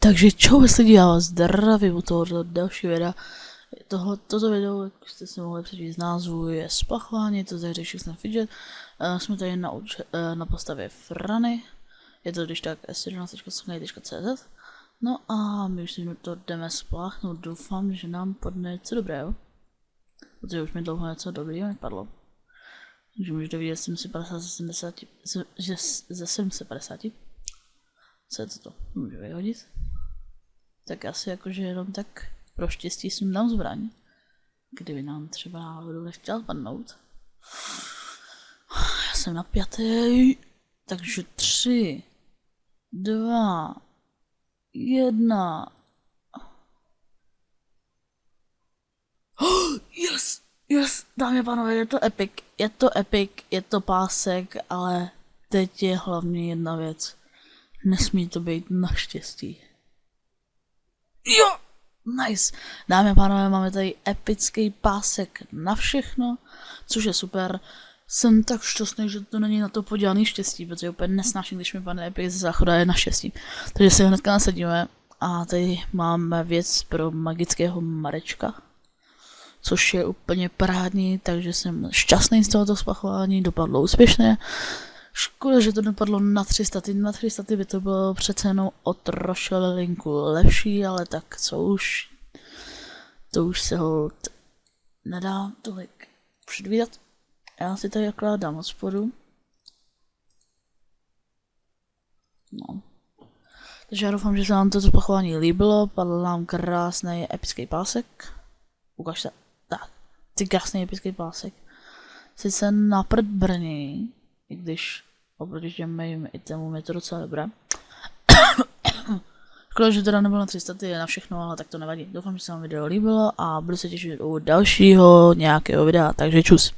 Takže čau lidi, já vás zdravím u tohoto další videa. Toto video, jak jste si mohli přečíst z názvu, je spachování, to zahře všechno fidget. Jsme tady na postavě Franny, je to když tak s11.cz. No a my už si to jdeme spláchnout, doufám, že nám padne něco dobrého. Protože už mi dlouho něco dobrého nepadlo. Takže můžete vidět, že jsem si 50 ze 750. Co je to? Můžu vyhodit. Tak asi jakože jenom tak pro štěstí jsem dám zbraň. Kdyby nám třeba náhodou nechtěl padnout. Já jsem napjatý. Takže 3, 2, 1. Yes! Yes! Dámy a pánové, je to epic. Je to pásek, ale teď je hlavně jedna věc. Nesmí to být naštěstí. Jo! Nice! Dámy a pánové, máme tady epický pásek na všechno, což je super. Jsem tak šťastný, že to není na to podělaný štěstí, protože úplně nesnáším, když mi padne epic ze záchoda je na štěstí. Takže si ho hnedka nasadíme a tady máme věc pro magického Marečka, což je úplně parádní, takže jsem šťastný z tohoto spachování, dopadlo úspěšně. Škoda, že to dopadlo na 300, na 300 by to bylo přece jenom o trošilinku lepší, ale tak co už, to už se hold nedá tolik předvídat. Já si tady akorát dám od spodu. No. Takže já doufám, že se vám toto spachování líbilo, padl nám krásný epický pásek. Ukaž se, tak, ty krásný epický pásek. Sice na prd brní, i když oproti těm mým itemům je to docela dobré. Škoda, že teda nebylo na 300, je na všechno, ale tak to nevadí. Doufám, že se vám video líbilo a budu se těšit u dalšího nějakého videa, takže čus.